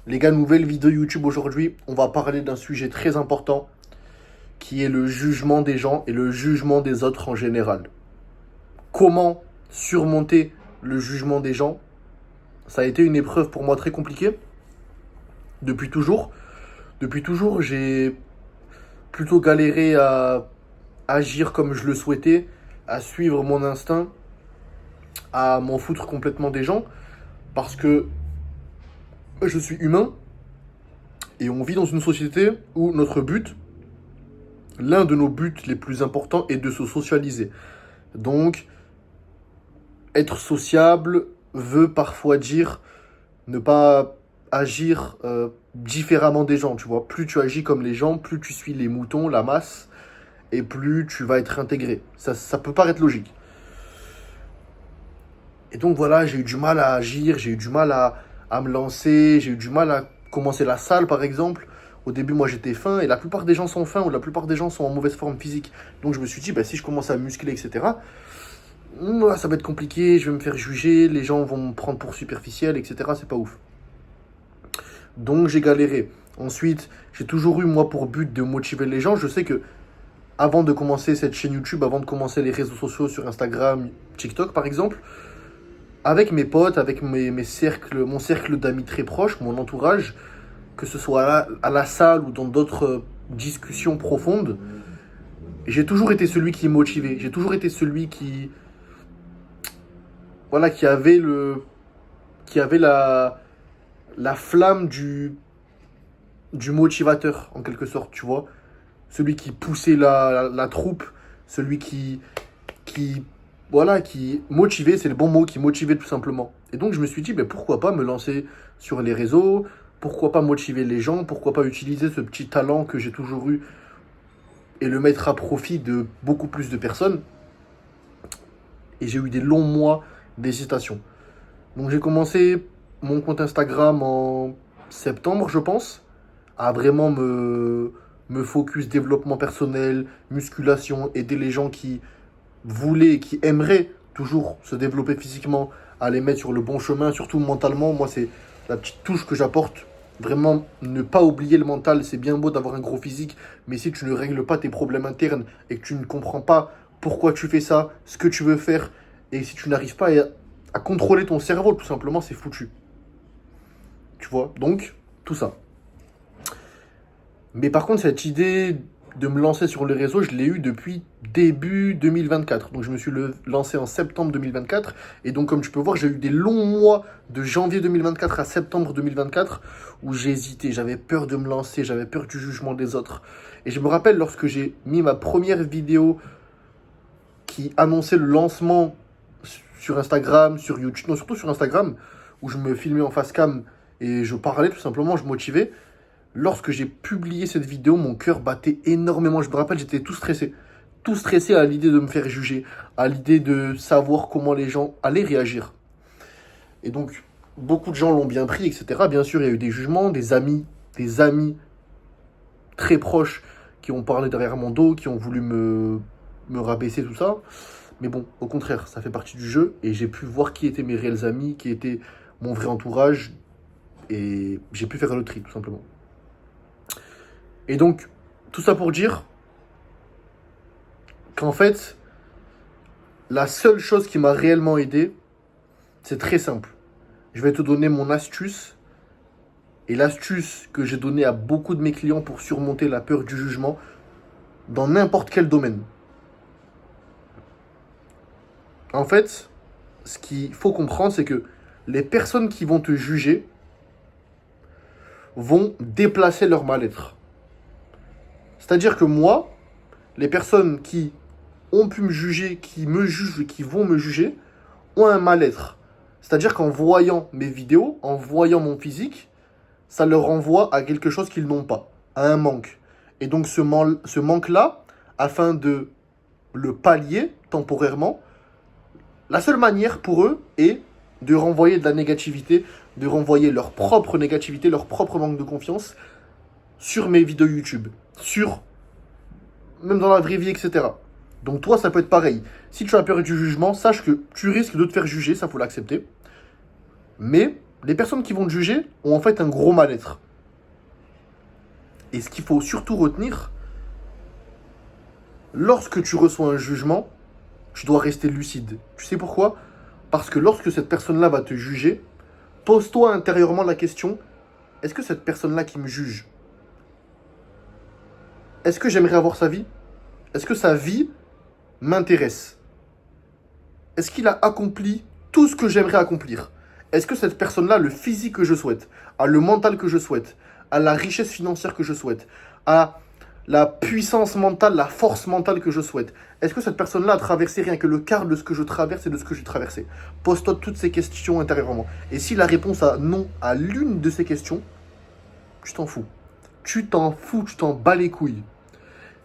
Les gars, nouvelle vidéo YouTube aujourd'hui. On va parler d'un sujet très important qui est le jugement des gens et le jugement des autres en général. Comment surmonter le jugement des gens? Ça a été une épreuve pour moi très compliquée depuis toujours. Depuis toujours, j'ai plutôt galéré à agir comme je le souhaitais, à suivre mon instinct, à m'en foutre complètement des gens parce que je suis humain et on vit dans une société où notre but, l'un de nos buts les plus importants est de se socialiser. Donc, être sociable veut parfois dire ne pas agir différemment des gens, tu vois. Plus tu agis comme les gens, plus tu suis les moutons, la masse, et plus tu vas être intégré. Ça peut paraître logique. Et donc voilà, j'ai eu du mal à agir, j'ai eu du mal à me lancer, j'ai eu du mal à commencer la salle par exemple. Au début, moi j'étais fin et la plupart des gens sont fins ou la plupart des gens sont en mauvaise forme physique. Donc je me suis dit, bah, si je commence à muscler, etc., ça va être compliqué, je vais me faire juger, les gens vont me prendre pour superficiel, etc. C'est pas ouf. Donc j'ai galéré. Ensuite, j'ai toujours eu moi pour but de motiver les gens. Je sais que avant de commencer cette chaîne YouTube, avant de commencer les réseaux sociaux sur Instagram, TikTok par exemple, avec mes potes, avec mes cercles, mon cercle d'amis très proches, mon entourage, que ce soit à la salle ou dans d'autres discussions profondes, j'ai toujours été celui qui est motivé. J'ai toujours été celui qui, voilà, qui avait la flamme du motivateur, en quelque sorte, tu vois. Celui qui poussait la troupe, celui qui, voilà, qui motivait, c'est le bon mot, qui motivait tout simplement. Et donc je me suis dit, ben, pourquoi pas me lancer sur les réseaux, pourquoi pas motiver les gens, pourquoi pas utiliser ce petit talent que j'ai toujours eu et le mettre à profit de beaucoup plus de personnes. Et j'ai eu des longs mois d'hésitation. Donc j'ai commencé mon compte Instagram en septembre, je pense, à vraiment me focus développement personnel, musculation, aider les gens qui voulaient, qui aimeraient toujours se développer physiquement, à les mettre sur le bon chemin, surtout mentalement. Moi, c'est la petite touche que j'apporte. Vraiment, ne pas oublier le mental. C'est bien beau d'avoir un gros physique, mais si tu ne règles pas tes problèmes internes et que tu ne comprends pas pourquoi tu fais ça, ce que tu veux faire, et si tu n'arrives pas à contrôler ton cerveau, tout simplement, c'est foutu. Tu vois? Donc, tout ça. Mais par contre, cette idée de me lancer sur les réseaux, je l'ai eu depuis début 2024. Donc je me suis lancé en septembre 2024. Et donc comme tu peux voir, j'ai eu des longs mois de janvier 2024 à septembre 2024 où j'ai hésité, j'avais peur de me lancer, j'avais peur du jugement des autres. Et je me rappelle lorsque j'ai mis ma première vidéo qui annonçait le lancement sur Instagram, sur YouTube, non surtout sur Instagram, où je me filmais en face cam et je parlais tout simplement, je motivais. Lorsque j'ai publié cette vidéo, mon cœur battait énormément. Je me rappelle, j'étais tout stressé. Tout stressé à l'idée de me faire juger, à l'idée de savoir comment les gens allaient réagir. Et donc, beaucoup de gens l'ont bien pris, etc. Bien sûr, il y a eu des jugements, des amis très proches qui ont parlé derrière mon dos, qui ont voulu me rabaisser, tout ça. Mais bon, au contraire, ça fait partie du jeu et j'ai pu voir qui étaient mes réels amis, qui était mon vrai entourage et j'ai pu faire le tri, tout simplement. Et donc, tout ça pour dire qu'en fait, la seule chose qui m'a réellement aidé, c'est très simple. Je vais te donner mon astuce. Et l'astuce que j'ai donnée à beaucoup de mes clients pour surmonter la peur du jugement dans n'importe quel domaine. En fait, ce qu'il faut comprendre, c'est que les personnes qui vont te juger vont déplacer leur mal-être. C'est-à-dire que moi, les personnes qui ont pu me juger, qui me jugent et qui vont me juger, ont un mal-être. C'est-à-dire qu'en voyant mes vidéos, en voyant mon physique, ça leur renvoie à quelque chose qu'ils n'ont pas, à un manque. Et donc ce manque-là, afin de le pallier temporairement, la seule manière pour eux est de renvoyer de la négativité, de renvoyer leur propre négativité, leur propre manque de confiance sur mes vidéos YouTube, sur même dans la vraie vie, etc. Donc toi, ça peut être pareil. Si tu as peur du jugement, sache que tu risques de te faire juger, ça faut l'accepter. Mais Les personnes qui vont te juger ont en fait un gros mal-être. Et ce qu'il faut surtout retenir, lorsque tu reçois un jugement, tu dois rester lucide. Tu sais pourquoi? Parce que lorsque cette personne-là va te juger, pose-toi intérieurement la question, est-ce que cette personne-là qui me juge, est-ce que j'aimerais avoir sa vie? Est-ce que sa vie m'intéresse? Est-ce qu'il a accompli tout ce que j'aimerais accomplir? Est-ce que cette personne-là a le physique que je souhaite, a le mental que je souhaite, a la richesse financière que je souhaite, a la puissance mentale, la force mentale que je souhaite? Est-ce que cette personne-là a traversé rien que le quart de ce que je traverse et de ce que j'ai traversé? Pose-toi toutes ces questions intérieurement. Et si la réponse à non à l'une de ces questions, tu t'en fous. Tu t'en fous, tu t'en bats les couilles.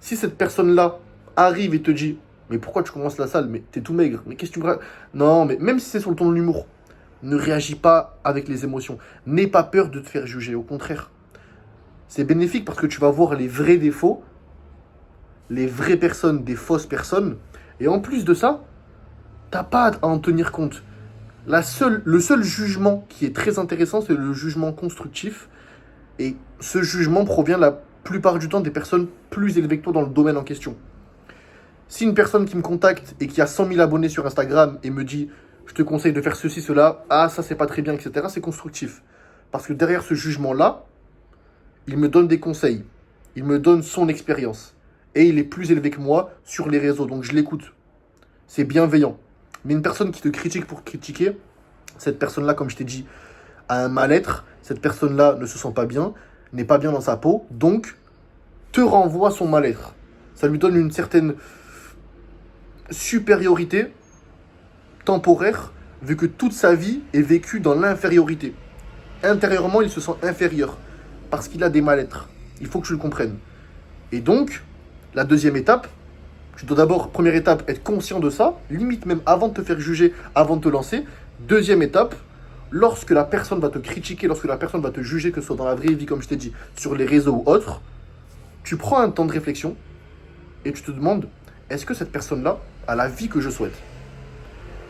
Si cette personne-là arrive et te dit, mais pourquoi tu commences la salle? Mais t'es tout maigre. Mais qu'est-ce que tu me... Non, mais même si c'est sur le ton de l'humour, ne réagis pas avec les émotions. N'aie pas peur de te faire juger. Au contraire, c'est bénéfique parce que tu vas voir les vrais défauts, les vraies personnes, des fausses personnes. Et en plus de ça, t'as pas à en tenir compte. Le seul jugement qui est très intéressant, c'est le jugement constructif. Et ce jugement provient la plupart du temps des personnes plus élevées que toi dans le domaine en question. Si une personne qui me contacte et qui a 100 000 abonnés sur Instagram et me dit « je te conseille de faire ceci, cela, ah ça c'est pas très bien, etc. » c'est constructif. Parce que derrière ce jugement-là, il me donne des conseils, il me donne son expérience. Et il est plus élevé que moi sur les réseaux, donc je l'écoute. C'est bienveillant. Mais une personne qui te critique pour critiquer, cette personne-là, comme je t'ai dit, a un mal-être, cette personne-là ne se sent pas bien, n'est pas bien dans sa peau, donc te renvoie son mal-être. Ça lui donne une certaine supériorité temporaire, vu que toute sa vie est vécue dans l'infériorité. Intérieurement, il se sent inférieur, parce qu'il a des mal-être. Il faut que tu le comprennes. Et donc, la deuxième étape, tu dois d'abord, première étape, être conscient de ça, limite même avant de te faire juger, avant de te lancer. Deuxième étape, lorsque la personne va te critiquer, lorsque la personne va te juger, que ce soit dans la vraie vie, comme je t'ai dit, sur les réseaux ou autres, tu prends un temps de réflexion et tu te demandes, est-ce que cette personne-là a la vie que je souhaite?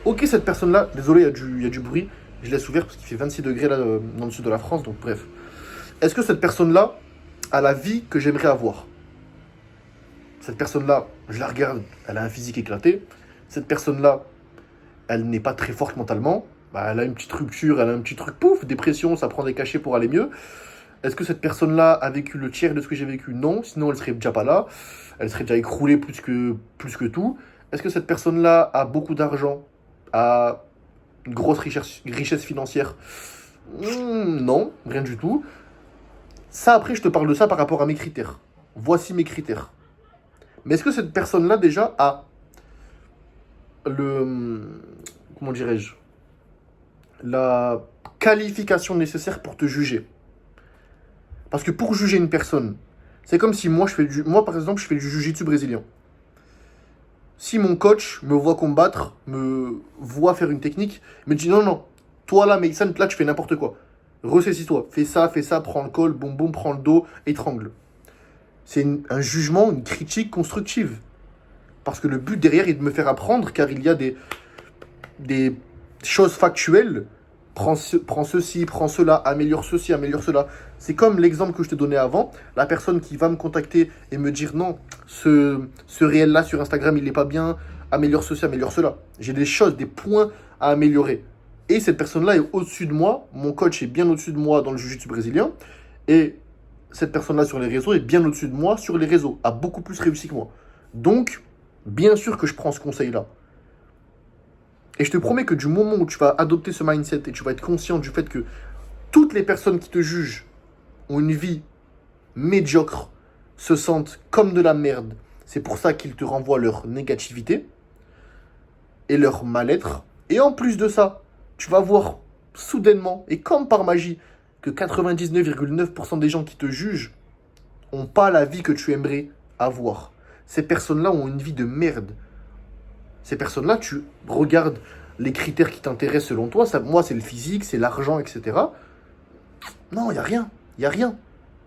Ok, cette personne-là, désolé, il y a du bruit, je laisse ouvert parce qu'il fait 26 degrés là, dans le sud de la France, donc bref. Est-ce que cette personne-là a la vie que j'aimerais avoir? Cette personne-là, je la regarde, elle a un physique éclaté. Cette personne-là, elle n'est pas très forte mentalement. Bah, elle a une petite rupture, elle a un petit truc, pouf, dépression, ça prend des cachets pour aller mieux. Est-ce que cette personne-là a vécu le tiers de ce que j'ai vécu? Non, sinon elle serait déjà pas là. Elle serait déjà écroulée plus que tout. Est-ce que cette personne-là a beaucoup d'argent? A une grosse richesse financière? Non, rien du tout. Ça, après, je te parle de ça par rapport à mes critères. Voici mes critères. Mais est-ce que cette personne-là, déjà, a comment dirais-je, la qualification nécessaire pour te juger? Parce que pour juger une personne, c'est comme si moi, par exemple, je fais du jiu-jitsu brésilien. Si mon coach me voit combattre, me voit faire une technique, me dit non, non, toi là, Meysan, là, tu fais n'importe quoi. Ressaisis-toi, fais ça, prends le col, boum, boum, prends le dos, étrangle. C'est un jugement, une critique constructive. Parce que le but derrière est de me faire apprendre, car il y a des choses factuelles. Prends ceci, prends cela, améliore ceci, améliore cela. C'est comme l'exemple que je te donnais avant. La personne qui va me contacter et me dire non, ce réel-là sur Instagram, il n'est pas bien, améliore ceci, améliore cela. J'ai des choses, des points à améliorer. Et cette personne-là est au-dessus de moi. Mon coach est bien au-dessus de moi dans le jiu-jitsu brésilien. Et cette personne-là sur les réseaux est bien au-dessus de moi sur les réseaux, a beaucoup plus réussi que moi. Donc, bien sûr que je prends ce conseil-là. Et je te promets que du moment où tu vas adopter ce mindset et tu vas être conscient du fait que toutes les personnes qui te jugent ont une vie médiocre, se sentent comme de la merde, c'est pour ça qu'ils te renvoient leur négativité et leur mal-être. Et en plus de ça, tu vas voir soudainement, et comme par magie, que 99,9% des gens qui te jugent n'ont pas la vie que tu aimerais avoir. Ces personnes-là ont une vie de merde. Ces personnes-là, tu regardes les critères qui t'intéressent selon toi. Ça, moi, c'est le physique, c'est l'argent, etc. Non, il n'y a rien. Il n'y a rien.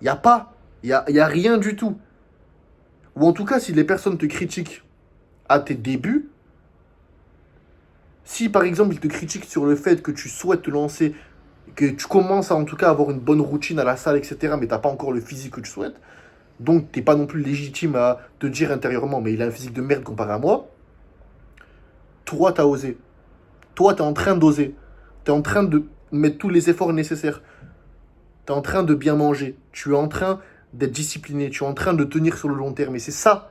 Il n'y a pas. Il y a rien du tout. Ou en tout cas, si les personnes te critiquent à tes débuts, si par exemple ils te critiquent sur le fait que tu souhaites te lancer que tu commences à en tout cas avoir une bonne routine à la salle, etc., mais tu n'as pas encore le physique que tu souhaites, donc tu n'es pas non plus légitime à te dire intérieurement, mais il a un physique de merde comparé à moi, toi, tu as osé. Toi, tu es en train d'oser. Tu es en train de mettre tous les efforts nécessaires. Tu es en train de bien manger. Tu es en train d'être discipliné. Tu es en train de tenir sur le long terme. Et c'est ça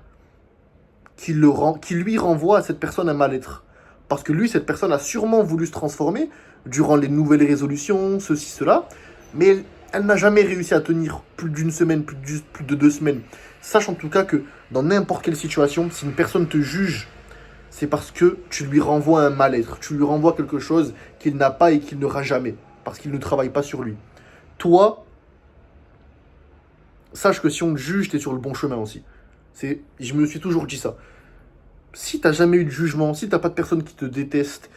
qui lui renvoie à cette personne un mal-être. Parce que lui, cette personne a sûrement voulu se transformer durant les nouvelles résolutions, ceci, cela, mais elle n'a jamais réussi à tenir plus d'une semaine, plus de 2 semaines. Sache en tout cas que dans n'importe quelle situation, si une personne te juge, c'est parce que tu lui renvoies un mal-être, tu lui renvoies quelque chose qu'il n'a pas et qu'il n'aura jamais, parce qu'il ne travaille pas sur lui. Toi, sache que si on te juge, tu es sur le bon chemin aussi. Je me suis toujours dit ça. Si tu n'as jamais eu de jugement, si tu n'as pas de personne qui te déteste,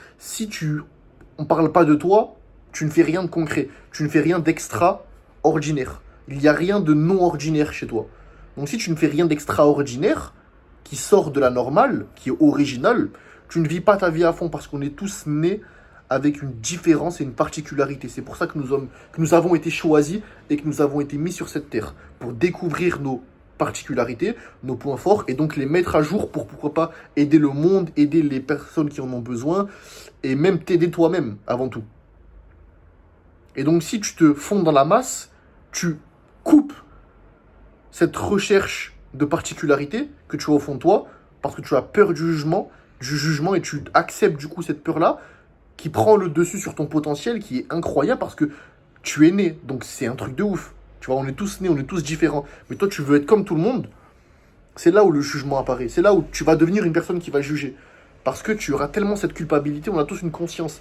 on ne parle pas de toi, tu ne fais rien de concret, tu ne fais rien d'extraordinaire. Il n'y a rien de non ordinaire chez toi. Donc si tu ne fais rien d'extraordinaire, qui sort de la normale, qui est original, tu ne vis pas ta vie à fond parce qu'on est tous nés avec une différence et une particularité. C'est pour ça que nous avons été choisis et que nous avons été mis sur cette terre pour découvrir nos particularités, nos points forts et donc les mettre à jour pour pourquoi pas aider le monde, aider les personnes qui en ont besoin et même t'aider toi-même avant tout. Et donc si tu te fonds dans la masse, tu coupes cette recherche de particularité que tu as au fond de toi, parce que tu as peur du jugement et tu acceptes du coup cette peur-là qui prend le dessus sur ton potentiel qui est incroyable parce que tu es né, donc c'est un truc de ouf. Tu vois, on est tous nés, on est tous différents. Mais toi, tu veux être comme tout le monde, c'est là où le jugement apparaît. C'est là où tu vas devenir une personne qui va juger. Parce que tu auras tellement cette culpabilité, on a tous une conscience.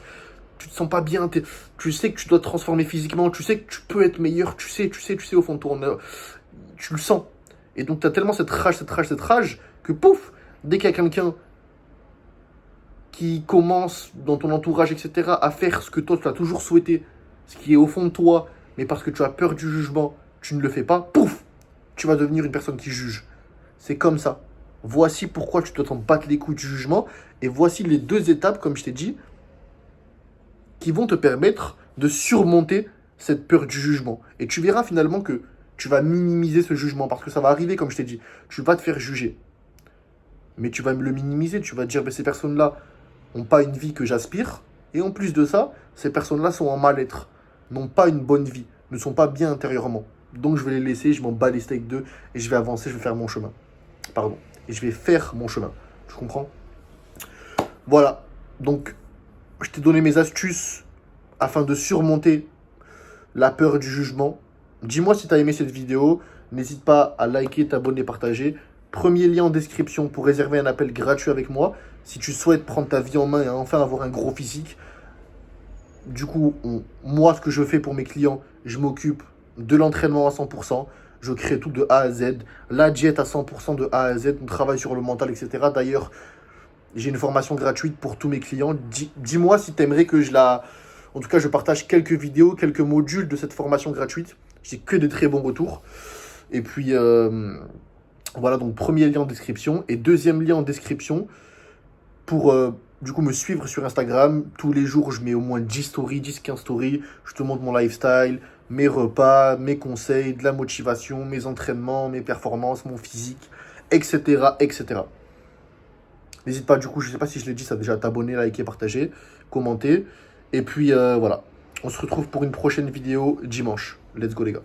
Tu te sens pas bien, tu sais que tu dois te transformer physiquement, tu sais que tu peux être meilleur, tu sais au fond de toi. Tu le sens. Et donc, tu as tellement cette rage, que pouf, dès qu'il y a quelqu'un qui commence dans ton entourage, etc., à faire ce que toi, tu as toujours souhaité, ce qui est au fond de toi, mais parce que tu as peur du jugement, tu ne le fais pas, pouf, tu vas devenir une personne qui juge. C'est comme ça. Voici pourquoi tu dois t'en battre les couilles du jugement, et voici les 2 étapes, comme je t'ai dit, qui vont te permettre de surmonter cette peur du jugement. Et tu verras finalement que tu vas minimiser ce jugement, parce que ça va arriver, comme je t'ai dit. Tu vas te faire juger. Mais tu vas le minimiser, tu vas te dire, ces personnes-là n'ont pas une vie que j'aspire, et en plus de ça, ces personnes-là sont en mal-être, n'ont pas une bonne vie, ne sont pas bien intérieurement. Donc je vais les laisser, je m'en bats les steaks d'eux, et je vais avancer, je vais faire mon chemin. Pardon. Et je vais faire mon chemin. Tu comprends? Voilà. Donc, je t'ai donné mes astuces afin de surmonter la peur du jugement. Dis-moi si tu as aimé cette vidéo. N'hésite pas à liker, t'abonner, partager. Premier lien en description pour réserver un appel gratuit avec moi. Si tu souhaites prendre ta vie en main et enfin avoir un gros physique. Du coup, moi, ce que je fais pour mes clients, je m'occupe de l'entraînement à 100%. Je crée tout de A à Z. La diète à 100% de A à Z. On travaille sur le mental, etc. D'ailleurs, j'ai une formation gratuite pour tous mes clients. Dis-moi si tu aimerais que En tout cas, je partage quelques vidéos, quelques modules de cette formation gratuite. J'ai que des très bons retours. Et puis, voilà, donc premier lien en description. Et deuxième lien en description pour, du coup, me suivre sur Instagram. Tous les jours, je mets au moins 10 stories, 10-15 stories. Je te montre mon lifestyle, mes repas, mes conseils, de la motivation, mes entraînements, mes performances, mon physique, etc., etc. N'hésite pas, du coup, je ne sais pas si je l'ai dit, ça déjà t'abonner, liker, partager, commenter. Et puis voilà, on se retrouve pour une prochaine vidéo dimanche. Let's go les gars.